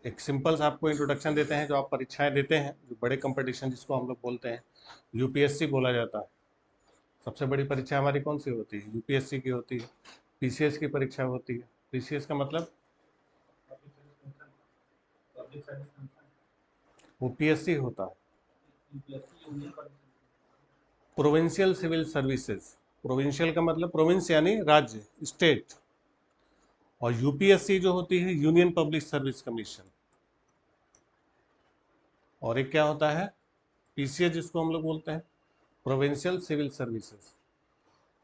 एक सिंपल सा आपको इंट्रोडक्शन देते हैं। जो आप परीक्षाएं देते हैं, जो बड़े कंपटीशन जिसको हम लोग बोलते हैं, यूपीएससी बोला जाता है। सबसे बड़ी परीक्षा हमारी कौन सी होती है? यूपीएससी की होती है। पीसीएस की परीक्षा होती है। पीसीएस का मतलब वो पीएससी होता है, प्रोविंशियल सिविल सर्विसेज। प्रोविंशियल का मतलब प्रोविंस यानी राज्य, स्टेट। और यूपीएससी जो होती है यूनियन पब्लिक सर्विस कमीशन। और एक क्या होता है? पीसीएस, जिसको हम लोग बोलते हैं प्रोविंशियल सिविल सर्विसेज।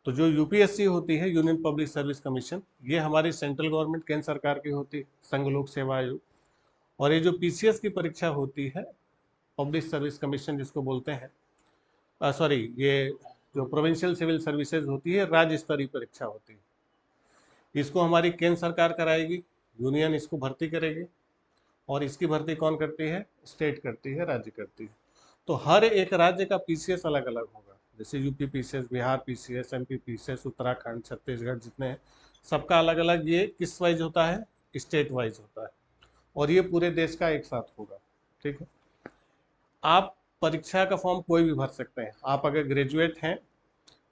तो जो यूपीएससी होती है यूनियन पब्लिक सर्विस कमीशन, ये हमारी सेंट्रल गवर्नमेंट केंद्र सरकार की होती है, संघ लोक सेवा आयोग। और ये जो पीसीएस की परीक्षा होती है पब्लिक सर्विस कमीशन जिसको बोलते हैं, सॉरी, ये जो प्रोविंशियल सिविल सर्विसेज होती है राज्य स्तरीय परीक्षा होती है। इसको हमारी केंद्र सरकार कराएगी, यूनियन इसको भर्ती करेगी। और इसकी भर्ती कौन करती है? स्टेट करती है, राज्य करती है। तो हर एक राज्य का पीसीएस अलग अलग होगा। जैसे UP PCS, Bihar PCS, MP PCS, Uttarakhand, Chhattisgarh, जितने हैं सबका अलग अलग ये किस वाइज होता है? स्टेट वाइज होता है। और ये पूरे देश का एक साथ होगा। ठीक है। आप परीक्षा का फॉर्म कोई भी भर सकते हैं। आप अगर ग्रेजुएट हैं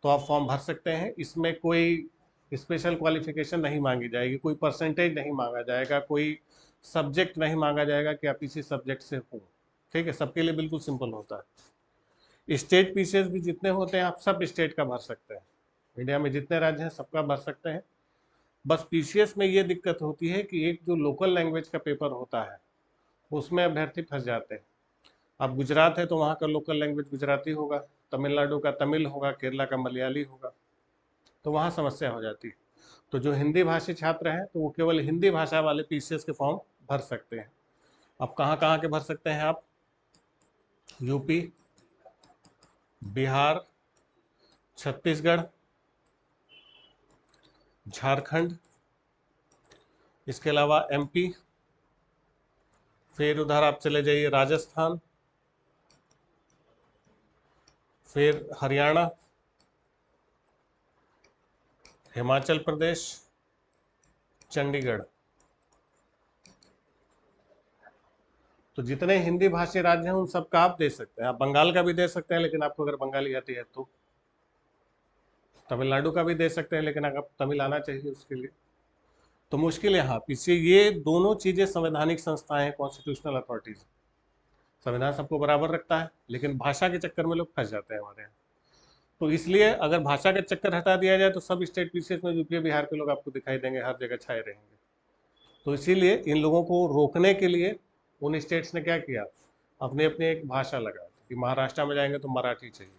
तो आप फॉर्म भर सकते हैं। इसमें कोई स्पेशल क्वालिफिकेशन नहीं मांगी जाएगी, कोई परसेंटेज नहीं मांगा जाएगा, कोई सब्जेक्ट नहीं मांगा जाएगा कि आप इसी सब्जेक्ट से हो। ठीक है, सबके लिए बिल्कुल सिंपल होता है। स्टेट पीसीएस भी जितने होते हैं आप सब स्टेट का भर सकते हैं। इंडिया में जितने राज्य हैं सबका भर सकते हैं। बस पीसीएस में ये दिक्कत होती है कि एक जो लोकल लैंग्वेज का पेपर होता है उसमें अभ्यर्थी फंस जाते हैं। अब गुजरात है तो वहाँ का लोकल लैंग्वेज गुजराती होगा, तमिलनाडु का तमिल होगा, केरला का मलयाली होगा, तो वहाँ समस्या हो जाती है। तो जो हिंदी भाषी छात्र हैं तो वो केवल हिंदी भाषा वाले पीसीएस के फॉर्म भर सकते हैं। अब कहाँ कहाँ के भर सकते हैं आप? यूपी, बिहार, छत्तीसगढ़, झारखंड, इसके अलावा एमपी, फिर उधर आप चले जाइए राजस्थान, फिर हरियाणा, हिमाचल प्रदेश, चंडीगढ़। तो जितने हिंदी भाषी राज्य हैं उन सबका आप दे सकते हैं। आप बंगाल का भी दे सकते हैं, लेकिन आपको अगर बंगाली आती है तो। तमिलनाडु का भी दे सकते हैं, लेकिन अगर तमिल आना चाहिए उसके लिए। तो मुश्किल यहाँ पीछे ये दोनों चीजें संवैधानिक संस्थाएं हैं, कॉन्स्टिट्यूशनल अथॉरिटीज। संविधान सबको बराबर रखता है, लेकिन भाषा के चक्कर में लोग फंस जाते हैं हमारे यहाँ। तो इसलिए अगर भाषा का चक्कर हटा दिया जाए तो सब स्टेट पीसीएस में यूपी बिहार के लोग आपको दिखाई देंगे, हर जगह छाए रहेंगे। तो इसीलिए इन लोगों को रोकने के लिए उन स्टेट्स ने क्या किया? अपने अपने एक भाषा लगा कि महाराष्ट्र में जाएंगे तो मराठी चाहिए,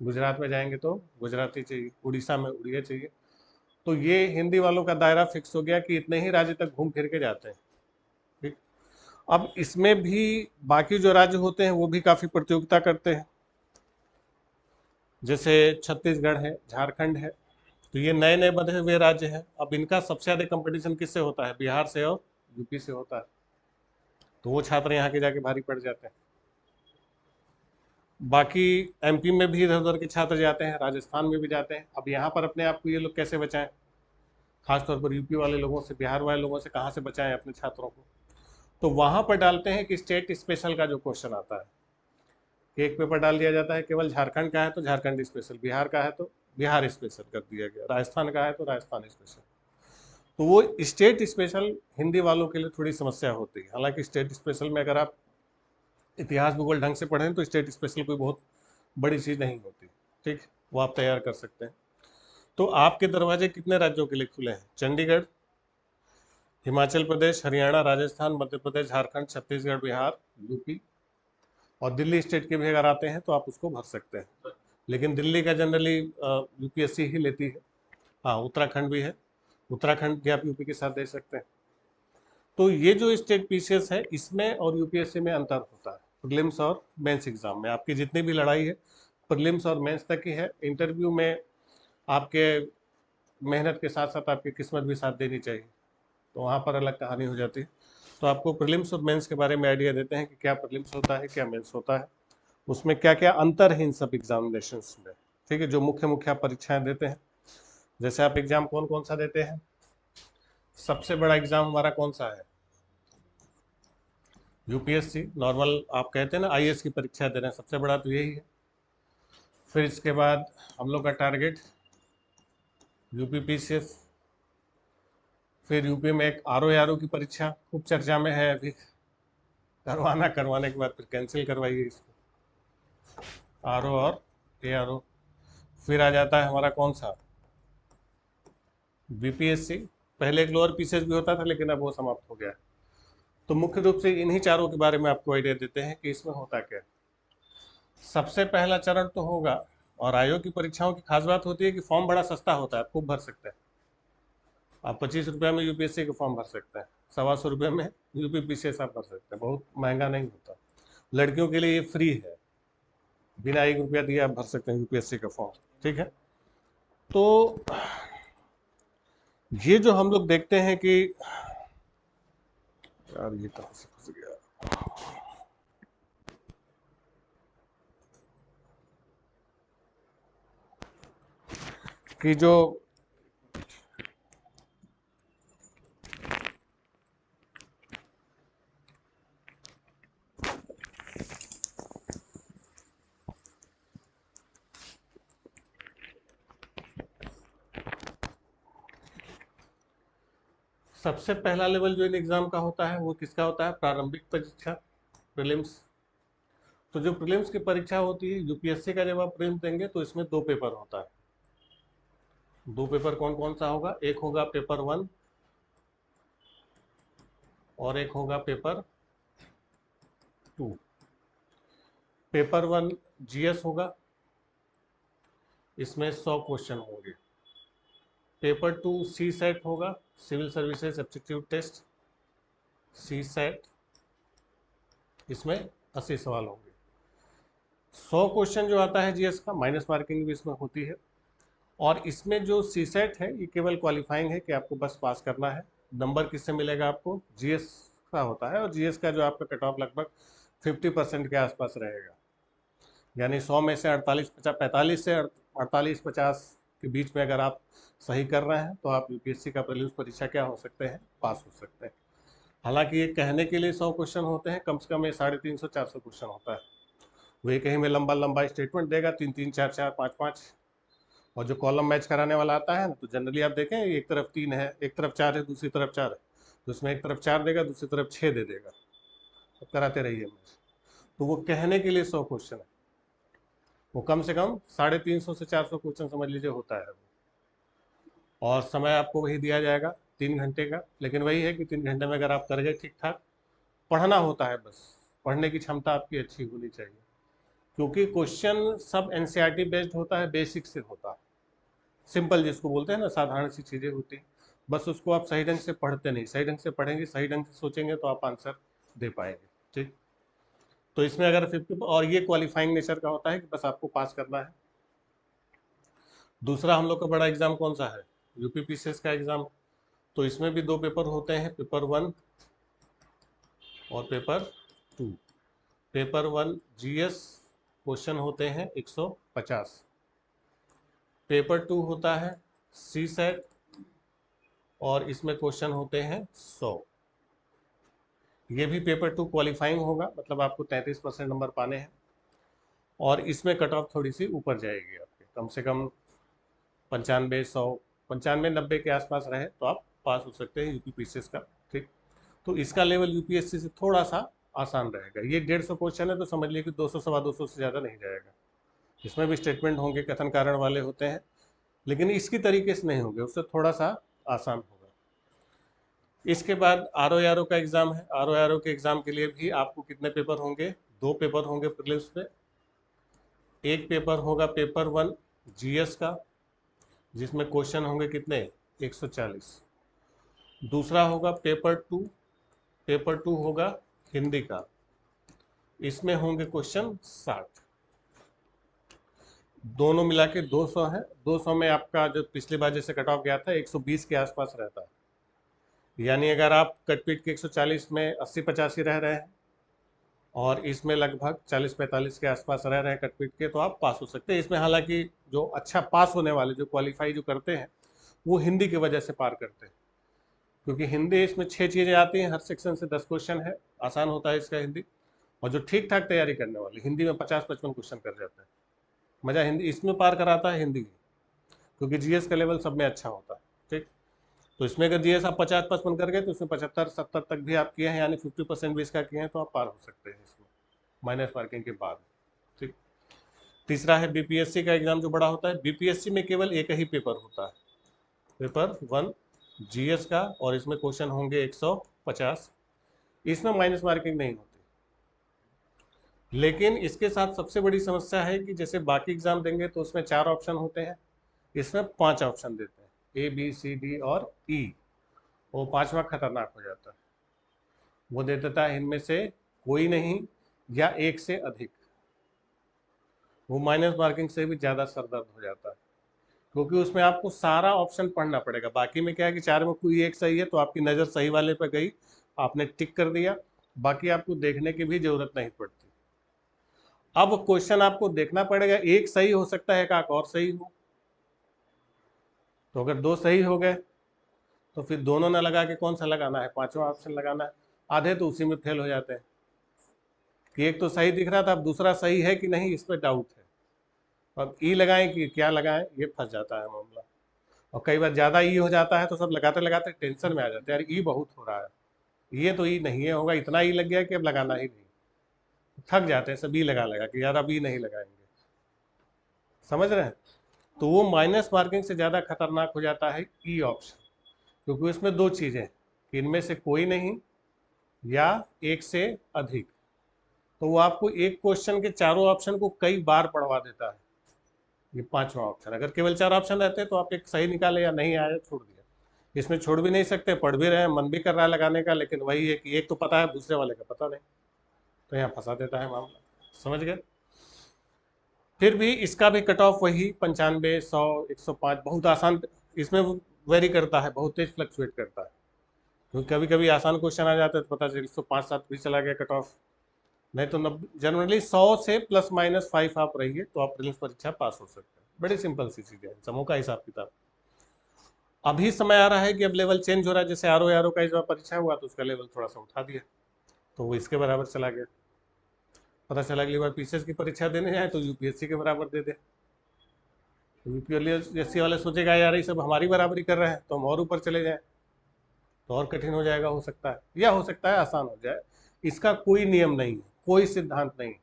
गुजरात में जाएंगे तो गुजराती चाहिए, उड़ीसा में उड़िया चाहिए। तो ये हिंदी वालों का दायरा फिक्स हो गया कि इतने ही राज्य तक घूम फिर के जाते हैं। ठीक। अब इसमें भी बाकी जो राज्य होते हैं वो भी काफ़ी प्रतियोगिता करते हैं। जैसे छत्तीसगढ़ है, झारखंड है, तो ये नए नए बने हुए राज्य हैं। अब इनका सबसे ज़्यादा कंपटीशन किससे होता है? बिहार से और यूपी से होता है। तो वो छात्र यहाँ के जाके भारी पड़ जाते हैं। बाकी एमपी में भी इधर उधर के छात्र जाते हैं, राजस्थान में भी जाते हैं। अब यहाँ पर अपने आप को ये लोग कैसे बचाएं? खासतौर पर यूपी वाले लोगों से, बिहार वाले लोगों से कहाँ से बचाएं अपने छात्रों को? तो वहाँ पर डालते हैं कि स्टेट स्पेशल का जो क्वेश्चन आता है, एक पेपर डाल दिया जाता है केवल झारखंड का है तो झारखंड स्पेशल, बिहार का है तो बिहार स्पेशल कर दिया गया, राजस्थान का है तो राजस्थान स्पेशल। तो वो स्टेट स्पेशल हिंदी वालों के लिए थोड़ी समस्या होती है। हालांकि स्टेट स्पेशल में अगर आप इतिहास भूगोल ढंग से पढ़ें तो स्टेट स्पेशल कोई बहुत बड़ी चीज़ नहीं होती। ठीक, वो आप तैयार कर सकते हैं। तो आपके दरवाजे कितने राज्यों के लिए खुले हैं? चंडीगढ़, हिमाचल प्रदेश, हरियाणा, राजस्थान, मध्य प्रदेश, झारखंड, छत्तीसगढ़, बिहार, यूपी। और दिल्ली स्टेट के भी अगर आते हैं तो आप उसको भर सकते हैं, लेकिन दिल्ली का जनरली यूपीएससी ही लेती है। हाँ, उत्तराखंड भी है, उत्तराखंड भी आप यूपी के साथ दे सकते हैं। तो ये जो स्टेट पीसीएस है इसमें और यूपीएससी में अंतर होता है। प्रीलिम्स और मेंस एग्जाम में आपकी जितनी भी लड़ाई है प्रीलिम्स और मेंस तक ही है। इंटरव्यू में आपके मेहनत के साथ साथ आपकी किस्मत भी साथ देनी चाहिए, तो वहाँ पर अलग कहानी हो जाती है। तो आपको प्रीलिम्स और मेंस के बारे में आइडिया देते हैं कि क्या प्रीलिम्स होता है, क्या मेंस होता है, उसमें क्या क्या अंतर है इन सब एग्जामिनेशंस में। ठीक है, जो मुख्य मुख्य आप परीक्षाएं देते हैं। जैसे आप एग्जाम कौन कौन सा देते हैं? सबसे बड़ा एग्जाम हमारा कौन सा है? यूपीएससी नॉर्मल आप कहते हैं ना, आईएएस की परीक्षा दे रहे हैं, सबसे बड़ा तो यही है। फिर इसके बाद हम लोग का टारगेट यूपीपीसीएस। फिर यूपी में एक आरओ की परीक्षा खूब चर्चा में है अभी, करवाने के बाद फिर कैंसिल करवाइए इसको, आरओ और एआरओ। फिर आ जाता है हमारा कौन सा, बीपीएससी। पहले एक लोअर पीसीएस भी होता था लेकिन अब वो समाप्त हो गया है। तो मुख्य रूप से इन्हीं चारों के बारे में आपको आइडिया देते हैं कि इसमें होता क्या है। सबसे पहला चरण तो होगा, और आयोग की परीक्षाओं की खास बात होती है कि फॉर्म बड़ा सस्ता होता है, आप खूब भर सकते हैं। आप 25 रुपये में यूपीएससी का फॉर्म भर सकते हैं, 125 रुपये में यूपीपीसीएस आप भर सकते हैं, बहुत महंगा नहीं होता। लड़कियों के लिए ये फ्री है, बिना 1 रुपया दिए आप भर सकते हैं यूपीएससी का फॉर्म। ठीक है, तो ये जो हम लोग देखते हैं कि यार ये कहाँ से फंस गया, कि जो सबसे पहला लेवल जो इन एग्जाम का होता है वो किसका होता है, प्रारंभिक परीक्षा, प्रीलिम्स। तो जो प्रीलिम्स की परीक्षा होती है यूपीएससी का, जब आप प्रीलिम्स देंगे तो इसमें 2 पेपर होता है। 2 पेपर कौन कौन सा होगा, एक होगा पेपर 1 और एक होगा पेपर 2। पेपर 1 जीएस होगा, इसमें 100 क्वेश्चन होंगे। पेपर 2 सी सेट होगा, सिविल सर्विसेज एप्टीट्यूड टेस्ट, सी सेट, इसमें 80 सवाल होंगे। 100 क्वेश्चन जो आता है जीएस का, माइनस मार्किंग भी इसमें होती है। और इसमें जो सी सेट है ये केवल क्वालिफाइंग है कि आपको बस पास करना है। नंबर किससे मिलेगा आपको, जीएस का होता है, और जीएस का जो आपका कट ऑफ लगभग 50% के आसपास रहेगा। यानी 100 में से 45 से 48-50 के बीच में अगर आप सही कर रहे हैं तो आप यूपीएससी का प्रीलिम्स परीक्षा क्या हो सकते हैं, पास हो सकते हैं। हालांकि ये कहने के लिए 100 क्वेश्चन होते हैं, कम से कम ये 350-400 क्वेश्चन होता है। वही कहीं में लंबा लंबा स्टेटमेंट देगा, 3-3, 4-4, 5-5। और जो कॉलम मैच कराने वाला आता है ना, तो जनरली आप देखें एक तरफ 3 है, एक तरफ 4 है, दूसरी तरफ 4 है, तो उसमें एक तरफ 4 देगा, दूसरी तरफ 6 दे देगा, तो कराते रहिए मैच। तो वो कहने के लिए 100 क्वेश्चन है, वो कम से कम 350 से 400 क्वेश्चन समझ लीजिए होता है। और समय आपको वही दिया जाएगा 3 घंटे का, लेकिन वही है कि 3 घंटे में अगर आप कर गए ठीक ठाक, पढ़ना होता है बस, पढ़ने की क्षमता आपकी अच्छी होनी चाहिए, क्योंकि क्वेश्चन सब एनसीईआरटी बेस्ड होता है, बेसिक से होता है, सिंपल जिसको बोलते हैं ना, साधारण सी चीज़ें होती हैं। बस उसको आप सही ढंग से पढ़ते नहीं, सही ढंग से पढ़ेंगे, सही ढंग से सोचेंगे तो आप आंसर दे पाएंगे। ठीक, तो इसमें अगर 50, और ये क्वालिफाइंग नेचर का होता है कि बस आपको पास करना है। दूसरा हम लोग का बड़ा एग्जाम कौन सा है, यूपीपीसीएस का एग्जाम। तो इसमें भी 2 पेपर होते हैं, पेपर 1 और पेपर 2। पेपर 1 जीएस, क्वेश्चन होते हैं 150। पेपर 2 होता है सी सेट, और इसमें क्वेश्चन होते हैं 100। ये भी पेपर 2 क्वालिफाइंग होगा, मतलब आपको 33% नंबर पाने हैं, और इसमें कट ऑफ थोड़ी सी ऊपर जाएगी आपके, कम से कम 95, 100, 95, 90 के आसपास रहे तो आप पास हो सकते हैं यूपीपीसीएस का। ठीक, तो इसका लेवल यूपीएससी से थोड़ा सा आसान रहेगा। ये 150 क्वेश्चन है तो समझ लीजिए कि 200, 250 से ज़्यादा नहीं जाएगा। इसमें भी स्टेटमेंट होंगे, कथन कारण वाले होते हैं, लेकिन इसकी तरीके से नहीं होंगे, उससे थोड़ा सा आसान होगा। इसके बाद आरओ का एग्ज़ाम है। आरओ के एग्ज़ाम के लिए भी आपको कितने पेपर होंगे, 2 पेपर होंगे प्रीलिम्स में। एक पेपर होगा पेपर 1 जीएस का, जिसमें क्वेश्चन होंगे कितने, 140। दूसरा होगा पेपर 2, पेपर 2 होगा हिंदी का, इसमें होंगे क्वेश्चन 60। दोनों मिला के 200 है। 200 में आपका जो पिछली बार जैसे कट ऑफ गया था 120 के आसपास रहता है। यानी अगर आप कटपीट के 140 में 80-85 रह रहे हैं, और इसमें लगभग 40-45 के आसपास रह रहे हैं कटपीट के, तो आप पास हो सकते हैं इसमें। हालांकि जो अच्छा पास होने वाले, जो क्वालिफाई जो करते हैं, वो हिंदी की वजह से पार करते हैं। क्योंकि हिंदी इसमें 6 चीज़ें आती हैं, हर सेक्शन से 10 क्वेश्चन है, आसान होता है इसका हिंदी। और जो ठीक ठाक तैयारी करने वाले हिंदी में 50-55 क्वेश्चन कर जाते हैं। मज़ा हिंदी इसमें पार कराता है हिंदी, क्योंकि जीएस का लेवल सब में अच्छा होता है। ठीक, तो इसमें अगर जीएस आप 50-55 कर गए तो उसमें 75-70 तक भी आप किए हैं, यानी 50% भी इसका किए हैं, तो आप पार हो सकते हैं इसमें माइनस मार्किंग के बाद। ठीक, तीसरा है बीपीएससी का एग्जाम जो बड़ा होता है। बीपीएससी में केवल एक ही पेपर होता है, पेपर 1 जीएस का, और इसमें क्वेश्चन होंगे 150। इसमें माइनस मार्किंग नहीं होती, लेकिन इसके साथ सबसे बड़ी समस्या है कि जैसे बाकी एग्जाम देंगे तो उसमें 4 ऑप्शन होते हैं, इसमें 5 ऑप्शन देते हैं, ए बी सी डी और ई। वो 5वां खतरनाक हो जाता है, वो दे देता है इनमें से कोई नहीं या एक से अधिक। वो माइनस मार्किंग से भी ज़्यादा सरदर्द हो जाता है, क्योंकि उसमें आपको सारा ऑप्शन पढ़ना पड़ेगा। बाकी में क्या है कि 4 में कोई एक सही है तो आपकी नज़र सही वाले पर गई, आपने टिक कर दिया, बाकी आपको देखने की भी जरूरत नहीं पड़ती। अब क्वेश्चन आपको देखना पड़ेगा, एक सही हो सकता है, एक और सही हो। तो अगर 2 सही हो गए तो फिर दोनों ना लगा के कौन सा लगाना है, 5वां ऑप्शन लगाना है। आधे तो उसी में फेल हो जाते हैं कि एक तो सही दिख रहा था, अब दूसरा सही है कि नहीं इस पर डाउट है, अब ई लगाएं कि क्या लगाएं, ये फंस जाता है मामला। और कई बार ज़्यादा ई हो जाता है तो सब लगाते लगाते टेंशन में आ जाते हैं, यार ई बहुत हो रहा है, ये तो ई नहीं है, होगा इतना ई लग गया कि अब लगाना ही नहीं। थक जाते हैं सब ई लगा लगा कि यार अब ई नहीं लगाएंगे, समझ रहे हैं। तो वो माइनस मार्किंग से ज़्यादा खतरनाक हो जाता है ई ऑप्शन, क्योंकि उसमें 2 चीज़ें कि इनमें से कोई नहीं या एक से अधिक। तो वो आपको एक क्वेश्चन के चारों ऑप्शन को कई बार पढ़वा देता है। ये 5वां ऑप्शन, अगर केवल 4 ऑप्शन रहते तो आप एक सही निकाले या नहीं आया छोड़ दिया। इसमें छोड़ भी नहीं सकते, पढ़ भी रहे हैं, मन भी कर रहा है लगाने का, लेकिन वही है कि एक तो पता है, दूसरे वाले का पता नहीं, तो यहाँ फंसा देता है मामला। समझ गए। फिर भी इसका भी कट ऑफ वही 95, 100, 105 बहुत आसान। इसमें वेरी करता है, बहुत तेज फ्लक्चुएट करता है, क्योंकि कभी कभी आसान क्वेश्चन आ जाते हैं तो पता चले 105-7 भी चला गया कट ऑफ। नहीं तो जनरली 100 से ±5 आप रहिए तो आप प्रीलिम्स परीक्षा पास हो सकते हैं। बड़ी सिंपल सी चीज़ है, समूह का हिसाब किताब। अभी समय आ रहा है कि अब लेवल चेंज हो रहा है, जैसे आर का इस बार परीक्षा हुआ तो उसका लेवल थोड़ा सा उठा दिया, तो वो इसके बराबर चला गया। पता चला अगली बार पीसीएस की परीक्षा देने जाए तो यूपीएससी के बराबर दे दे। यूपीएससी वाले सोचेगा यार ये सब हमारी बराबरी कर रहे हैं तो हम और ऊपर चले जाएं, तो और कठिन हो जाएगा, हो सकता है, या हो सकता है आसान हो जाए। इसका कोई नियम नहीं है, कोई सिद्धांत नहीं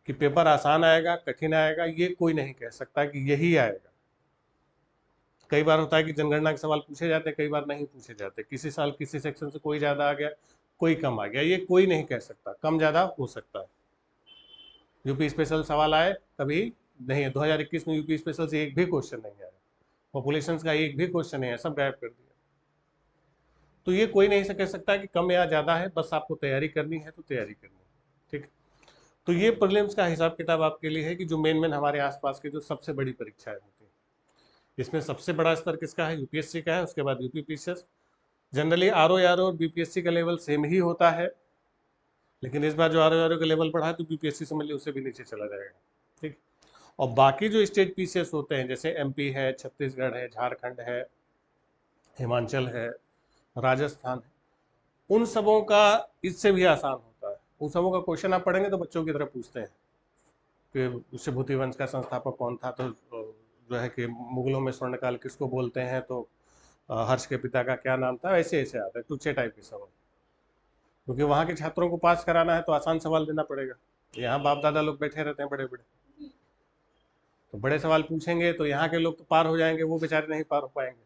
कि पेपर आसान आएगा कठिन आएगा, ये कोई नहीं कह सकता कि यही आएगा। कई बार होता है कि जनगणना के सवाल पूछे जाते हैं, कई बार नहीं पूछे जाते, किसी साल किसी सेक्शन से कोई ज़्यादा आ गया, कोई कम आ गया, ये कोई नहीं कह सकता, कम ज़्यादा हो सकता है। यूपी स्पेशल सवाल आए कभी नहीं है, 2021 में यूपी स्पेशल से एक भी क्वेश्चन नहीं आया, पॉपुलेशन का एक भी क्वेश्चन नहीं है, सब गायब कर दिया। तो ये कोई नहीं कह सकता कि कम या ज़्यादा है, बस आपको तैयारी करनी है तो तैयारी करनी है। ठीक, तो ये प्रीलिम्स का हिसाब किताब आपके लिए है कि जो मेन हमारे आसपास की जो सबसे बड़ी परीक्षाएं होती हैं, इसमें सबसे बड़ा स्तर किसका है, यूपीएससी का है, उसके बाद यूपी पीसीएस। जनरली आर और बीपीएससी का लेवल सेम ही होता है, लेकिन इस बार जो आर का लेवल बढ़ा है तो बीपीएससी समझ लीजिए उससे भी नीचे चला जाएगा। ठीक, और बाकी जो स्टेट पीसीएस होते हैं जैसे एमपी है, छत्तीसगढ़ है, झारखंड है, हिमाचल है, राजस्थान है, उन सबों का इससे भी आसान होता है। उन सबों का क्वेश्चन आप पढ़ेंगे तो बच्चों की तरह पूछते हैं कि विभूति वंश का संस्थापक कौन था, तो जो है कि मुगलों में स्वर्णकाल किसको बोलते हैं, तो हर्ष के पिता का क्या नाम था, ऐसे ऐसे आता है टूचे टाइप के सवाल। क्योंकि वहाँ के छात्रों को पास कराना है तो आसान सवाल देना पड़ेगा, यहाँ बाप दादा लोग बैठे रहते हैं बड़े बड़े, तो बड़े सवाल पूछेंगे तो यहाँ के लोग तो पार हो जाएंगे, वो बेचारे नहीं पार हो पाएंगे।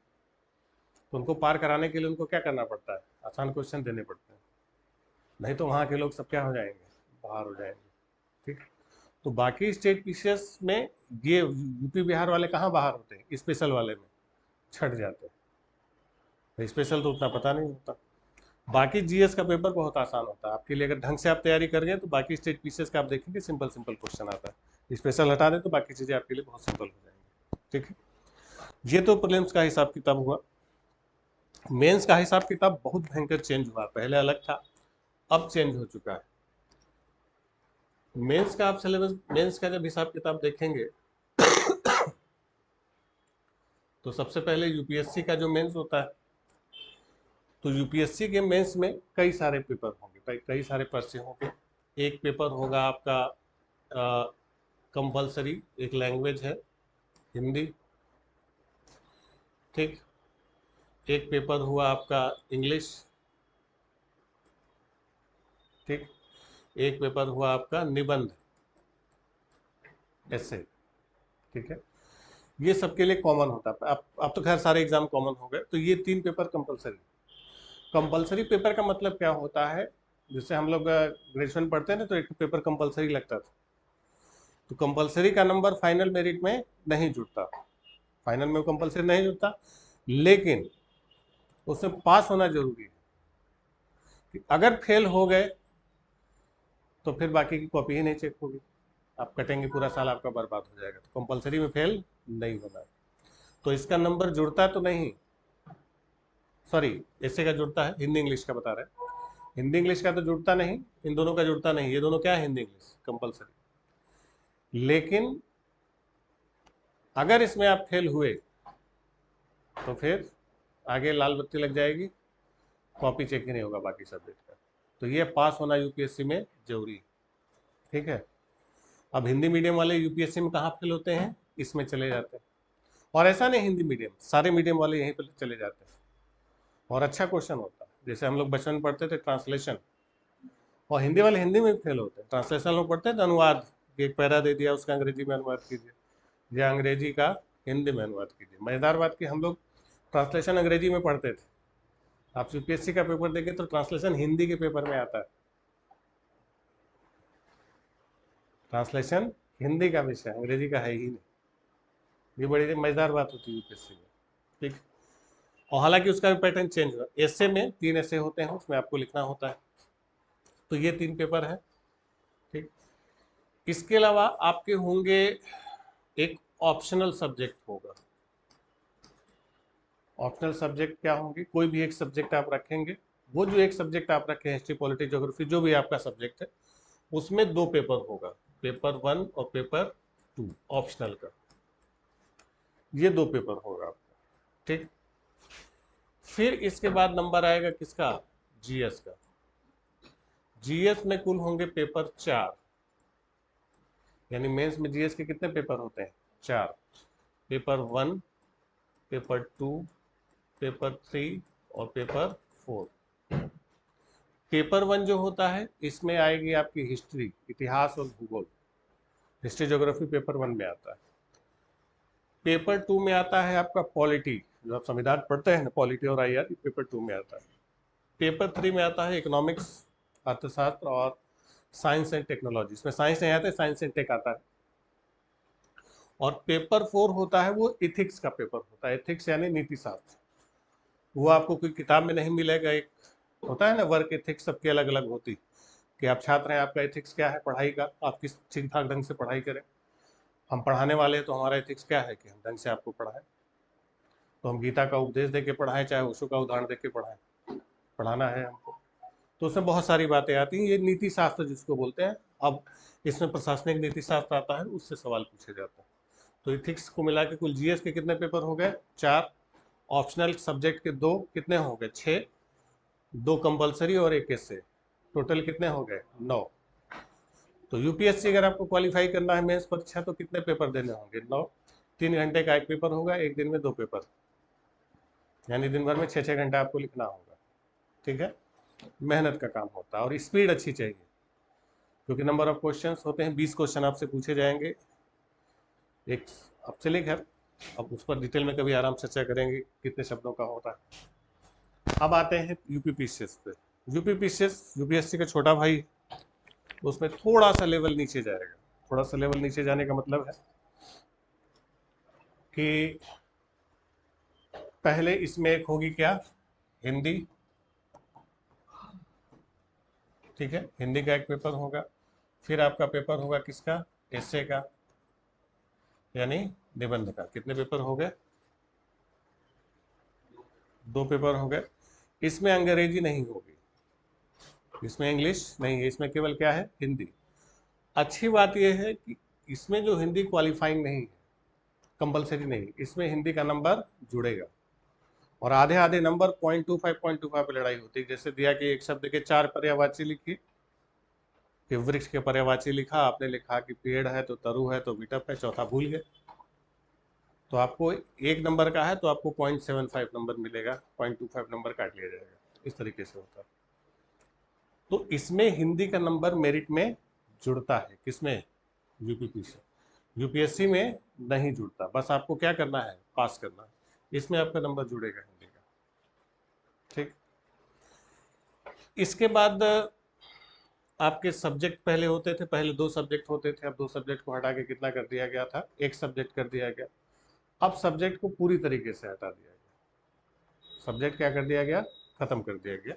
तो उनको पार कराने के लिए उनको क्या करना पड़ता है, आसान क्वेश्चन देने पड़ते हैं, नहीं तो वहाँ के लोग सब क्या हो जाएंगे, बाहर हो जाएंगे। ठीक, तो बाकी स्टेट पीसीएस में ये यूपी बिहार वाले कहाँ बाहर होते हैं, स्पेशल वाले में छट जाते हैं, स्पेशल तो उतना पता नहीं होता। बाकी जीएस का पेपर बहुत आसान होता है आपके लिए, अगर ढंग से आप तैयारी कर गए तो बाकी स्टेट पीसीएस का आप देखेंगे सिंपल सिंपल क्वेश्चन आता है, स्पेशल हटा दें तो बाकी चीज़ें आपके लिए बहुत सिंपल हो जाएंगी। ठीक है, ये तो प्रीलिम्स का हिसाब किताब हुआ। मेंस का हिसाब किताब बहुत भयंकर चेंज हुआ, पहले अलग था अब चेंज हो चुका है। मेंस का आप सिलेबस, मेंस का जब हिसाब किताब देखेंगे तो सबसे पहले यूपीएससी का जो मेंस होता है तो यूपीएससी के मेंस में कई सारे पेपर होंगे, कई सारे पर्चे होंगे। एक पेपर होगा आपका कंपलसरी, एक लैंग्वेज है हिंदी, ठीक। एक पेपर हुआ आपका इंग्लिश, ठीक। एक पेपर हुआ आपका निबंध, ऐसे, ठीक है। ये सबके लिए कॉमन होता है। अब तो खैर सारे एग्जाम कॉमन हो गए। तो ये 3 पेपर कंपलसरी। कंपलसरी पेपर का मतलब क्या होता है, जैसे हम लोग ग्रेजुएशन पढ़ते हैं ना, तो एक पेपर कंपलसरी लगता था। तो कंपलसरी का नंबर फाइनल मेरिट में नहीं जुड़ता, फाइनल में कंपलसरी नहीं जुड़ता, लेकिन उसमें पास होना जरूरी है। कि अगर फेल हो गए तो फिर बाकी की कॉपी ही नहीं चेक होगी, आप कटेंगे, पूरा साल आपका बर्बाद हो जाएगा। तो कंपलसरी में फेल नहीं होना। तो इसका नंबर जुड़ता तो नहीं, सॉरी, ऐसे का जुड़ता है, हिंदी इंग्लिश का बता रहे हैं। हिंदी इंग्लिश का तो जुड़ता नहीं, इन दोनों का जुड़ता नहीं। ये दोनों क्या है, हिंदी इंग्लिश कंपलसरी। लेकिन अगर इसमें आप फेल हुए तो फिर आगे लाल बत्ती लग जाएगी, कॉपी चेक ही नहीं होगा बाकी सब्जेक्ट का। तो ये पास होना यूपीएससी में जरूरी है, ठीक है। अब हिंदी मीडियम वाले यूपीएससी में कहाँ फेल होते हैं, इसमें चले जाते हैं। और ऐसा नहीं हिंदी मीडियम, सारे मीडियम वाले यहीं पर चले जाते हैं। और अच्छा क्वेश्चन होता है, जैसे हम लोग बचपन में पढ़ते थे ट्रांसलेशन, और हिंदी वाले हिंदी में फेल होते हैं। ट्रांसलेशन लोग पढ़ते हैं तो अनुवाद, एक पैरा दे दिया, उसका अंग्रेजी में अनुवाद कीजिए, या अंग्रेजी का हिंदी में अनुवाद कीजिए। मजेदार बात कि हम लोग ट्रांसलेशन अंग्रेजी में पढ़ते थे, आप यूपीएससी का पेपर देखें तो ट्रांसलेशन हिंदी के पेपर में आता है। ट्रांसलेशन हिंदी का विषय, अंग्रेजी का है ही नहीं। ये बड़ी मजेदार बात होती है यूपीएससी में, ठीक। और हालांकि उसका भी पैटर्न चेंज हुआ। एसे में 3 ऐसे होते हैं, उसमें आपको लिखना होता है। तो ये 3 पेपर है, ठीक। इसके अलावा आपके होंगे, एक ऑप्शनल सब्जेक्ट होगा। ऑप्शनल सब्जेक्ट क्या होंगे, कोई भी एक सब्जेक्ट आप रखेंगे। वो जो एक सब्जेक्ट आप रखें, हिस्ट्री, पॉलिटिक्स, ज्योग्राफी, जो भी आपका सब्जेक्ट है, उसमें 2 पेपर होगा, पेपर 1 और पेपर 2 ऑप्शनल का। ये 2 पेपर होगा आपका, ठीक। फिर इसके बाद नंबर आएगा किसका, जीएस का। जीएस में कुल होंगे पेपर 4, यानी मेंस में जीएस के कितने पेपर होते हैं, 4। पेपर 1, पेपर 2, पेपर 3 और पेपर 4। पेपर 1 जो होता है, इसमें आएगी आपकी हिस्ट्री, इतिहास और भूगोल। हिस्ट्री ज्योग्राफी पेपर 1 में आता है। पेपर 2 में आता है आपका पॉलिटी, जो आप संविधान पढ़ते हैं ना, पॉलिटी और आईआर, पेपर 2 में आता है। पेपर 3 में आता है इकोनॉमिक्स, अर्थशास्त्र और साइंस एंड टेक्नोलॉजी। इसमें साइंस नहीं आता है, साइंस एंड टेक आता है। और पेपर 4 होता है, वो इथिक्स का पेपर होता है। इथिक्स यानी नीति शास्त्र। वो आपको कोई किताब में नहीं मिलेगा। एक होता है ना वर्क एथिक्स, सबके अलग अलग होती, कि आप छात्र हैं, आपका एथिक्स क्या है पढ़ाई का, आप किस ठीक ठाक ढंग से पढ़ाई करें। हम पढ़ाने वाले हैं तो हमारा एथिक्स क्या है कि हम ढंग से आपको पढ़ाएं। तो हम गीता का उपदेश दे के पढ़ाएं, चाहे ओशो का उदाहरण दे के पढ़ाएं, पढ़ाना है हमको। तो उसमें बहुत सारी बातें आती हैं, ये नीति शास्त्र जिसको बोलते हैं। अब इसमें प्रशासनिक नीति शास्त्र आता है, उससे सवाल पूछे जाते हैं। तो इथिक्स को मिला के कुल जीएस के कितने पेपर हो गए, 4। ऑप्शनल सब्जेक्ट के 2, कितने हो गए, 6। 2 कंपलसरी और 1 ऐसे, टोटल कितने हो गए, 9। तो यूपीएससी अगर आपको क्वालिफाई करना है मेंस परीक्षा, तो कितने पेपर देने होंगे, 9। 3 घंटे का एक पेपर होगा, एक दिन में 2 पेपर, यानी दिन भर में 6-6 घंटा आपको लिखना होगा, ठीक है। मेहनत का काम होता है और स्पीड अच्छी चाहिए, क्योंकि नंबर ऑफ क्वेश्चंस होते हैं, 20 क्वेश्चन आपसे पूछे जाएंगे एक आपसे लेकर। अब उस पर डिटेल में कभी आराम से चर्चा करेंगे कितने शब्दों का होता है। अब आते हैं यूपीपीसीएस पे। यूपीपीसीएस यूपीएससी का छोटा भाई, उसमें थोड़ा सा लेवल नीचे जाएगा। थोड़ा सा लेवल नीचे जाने का मतलब है कि पहले इसमें एक होगी क्या, हिंदी, ठीक है, हिंदी का एक पेपर होगा। फिर आपका पेपर होगा किसका, एसे का, यानी निबंध का। कितने पेपर हो गए, 2 पेपर हो गए। इसमें अंग्रेजी नहीं होगी, इसमें इंग्लिश नहीं है, इसमें केवल क्या है, हिंदी। अच्छी बात यह है कि इसमें जो हिंदी क्वालिफाइंग नहीं है, कंपलसरी नहीं, इसमें हिंदी का नंबर जुड़ेगा। और आधे आधे नंबर 0.25 पे लड़ाई होती है। जैसे दिया कि एक शब्द के 4 पर्यायवाची लिखिए, कि वृक्ष के पर्यायवाची लिखा, आपने लिखा कि पेड़ है तो तरु है तो विटप है, चौथा भूल गए, तो आपको एक नंबर का है तो आपको 0.75 नंबर मिलेगा, 0.25 नंबर काट लिया जाएगा। इस तरीके से होता है। तो इसमें हिंदी का नंबर मेरिट में जुड़ता है, किसमें? यूपीपी से। यूपीएससी में नहीं जुड़ता, बस आपको क्या करना है, पास करना है। इसमें आपका नंबर जुड़ेगा हिंदी का। ठीक, इसके बाद आपके सब्जेक्ट पहले होते थे, पहले 2 सब्जेक्ट होते थे, अब 2 सब्जेक्ट को हटा के कितना कर दिया गया था, 1 सब्जेक्ट कर दिया गया। अब सब्जेक्ट को पूरी तरीके से हटा दिया गया। सब्जेक्ट क्या कर दिया गया, खत्म कर दिया गया।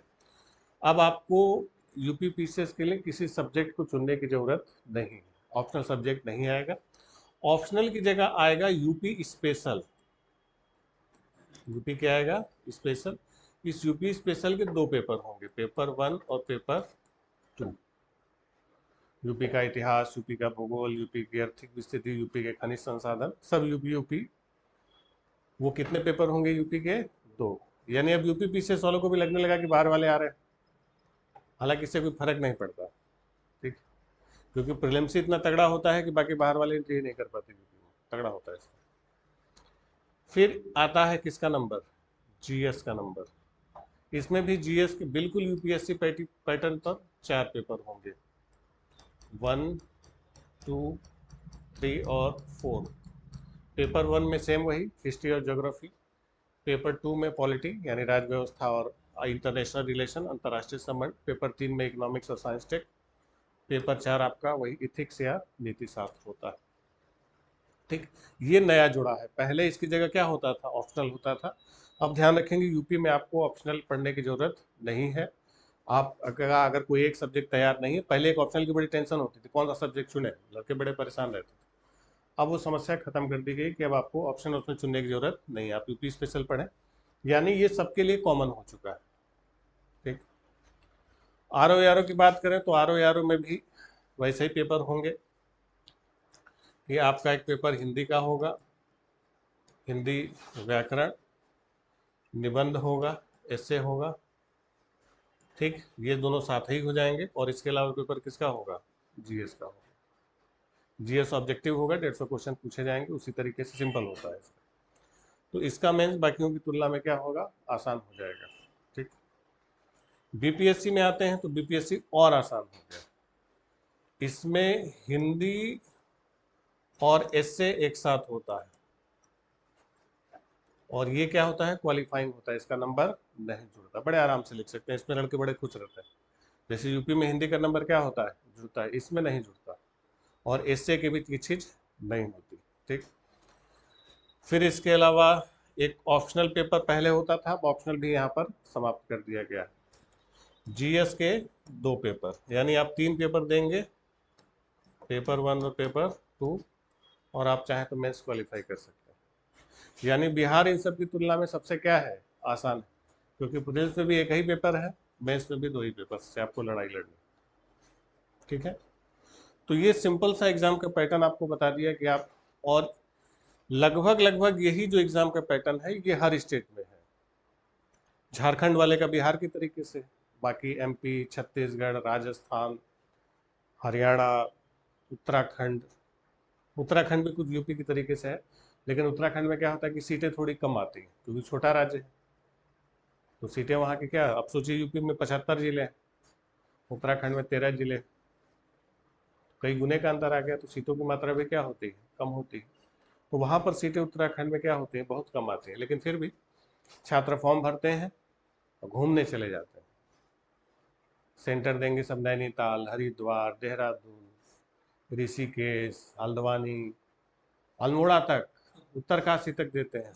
अब आपको यूपी पीसीएस के लिए किसी सब्जेक्ट को चुनने की जरूरत नहीं, ऑप्शनल सब्जेक्ट नहीं आएगा। ऑप्शनल की जगह आएगा यूपी स्पेशल। यूपी क्या आएगा, स्पेशल। इस यूपी स्पेशल के 2 पेपर होंगे, पेपर 1 और पेपर 2। यूपी का इतिहास, यूपी का भूगोल, यूपी की आर्थिक स्थिति, यूपी के खनिज संसाधन, सब यूपी यूपी। वो कितने पेपर होंगे यूपी के, 2। यानी अब यूपी पीसीएस वालों को भी लगने लगा कि बाहर वाले आ रहे हैं, हालांकि इससे कोई फर्क नहीं पड़ता। ठीक, क्योंकि प्रीलिम्स इतना तगड़ा होता है कि बाकी बाहर वाले ये नहीं कर पाते, यूपी में तगड़ा होता है इसका। फिर आता है किसका नंबर, जीएस का नंबर। इसमें भी जीएस के बिल्कुल यूपीएससी पैटर्न पर 4 पेपर होंगे, 1, 2, 3 और 4। पेपर 1 में सेम वही, हिस्ट्री और ज्योग्राफी। पेपर 2 में पॉलिटी यानी राज्य व्यवस्था और इंटरनेशनल रिलेशन, अंतर्राष्ट्रीय संबंध। पेपर 3 में इकोनॉमिक्स और साइंस टेक। पेपर 4 आपका वही इथिक्स या नीति शास्त्र होता है। ठीक, ये नया जुड़ा है, पहले इसकी जगह क्या होता था, ऑप्शनल होता था। अब ध्यान रखेंगे यूपी में आपको ऑप्शनल पढ़ने की जरूरत नहीं है। आप अगर कोई एक सब्जेक्ट तैयार नहीं है, पहले एक ऑप्शनल की बड़ी टेंशन होती थी, कौन सा सब्जेक्ट चुने, लड़के बड़े परेशान रहते थे। अब वो समस्या खत्म कर दी गई कि अब आपको ऑप्शन उसमें चुनने की जरूरत नहीं है, आप यूपी स्पेशल पढ़ें, यानी ये सबके लिए कॉमन हो चुका है। ठीक, आर की बात करें तो आर में भी वैसे ही पेपर होंगे। ये आपका एक पेपर हिंदी का होगा, हिंदी व्याकरण, निबंध होगा, एसे होगा। ठीक, ये दोनों साथ ही हो जाएंगे। और इसके अलावा पेपर किसका होगा, जीएस का होगा। जीएस ऑब्जेक्टिव होगा, 150 क्वेश्चन पूछे जाएंगे, उसी तरीके से सिंपल होता है इसका। तो इसका मेंस बाकियों की तुलना में क्या होगा, आसान हो जाएगा। ठीक, बीपीएससी में आते हैं तो बीपीएससी और आसान हो गया। इसमें हिंदी और एसे एक साथ होता है, और ये क्या होता है, क्वालिफाइंग होता है, इसका नंबर नहीं जुड़ता, बड़े आराम से लिख सकते हैं, इसमें लड़के बड़े खुश रहते हैं। जैसे यूपी में हिंदी का नंबर क्या होता है, जुड़ता है, इसमें नहीं जुड़ता, और एसे के बीच की चीज नहीं होती। ठीक, फिर इसके अलावा एक ऑप्शनल पेपर पहले होता था, अब ऑप्शनल भी यहाँ पर समाप्त कर दिया गया है। जीएस के 2 पेपर, यानी आप 3 पेपर देंगे, पेपर 1 और पेपर 2, और आप चाहें तो मेंस क्वालिफाई कर सकते हैं। यानी बिहार इन सब की तुलना में सबसे क्या है, आसान है, क्योंकि प्रीलिम्स में भी एक ही पेपर है, मेंस में भी 2 ही पेपर से आपको लड़ाई लड़नी। ठीक है, तो ये सिंपल सा एग्जाम का पैटर्न आपको बता दिया कि आप, और लगभग लगभग यही जो एग्जाम का पैटर्न है ये हर स्टेट में है। झारखंड वाले का बिहार की तरीके से, बाकी एमपी, छत्तीसगढ़, राजस्थान, हरियाणा, उत्तराखंड। उत्तराखंड भी कुछ यूपी की तरीके से है, लेकिन उत्तराखंड में क्या होता है कि सीटें थोड़ी कम आती हैं, क्योंकि छोटा राज्य है, तो सीटें वहाँ की क्या, अब सोचिए यूपी में 75 जिले हैं, उत्तराखंड में 13 जिले, कई गुने का अंतर आ गया, तो सीटों की मात्रा भी क्या होती है, कम होती है। तो वहाँ पर सीटें उत्तराखंड में क्या होती हैं, बहुत कम आती हैं, लेकिन फिर भी छात्र फॉर्म भरते हैं और घूमने चले जाते हैं। सेंटर देंगे सब नैनीताल, हरिद्वार, देहरादून, ऋषिकेश, हल्द्वानी, अल्मोड़ा तक, उत्तरकाशी तक देते हैं।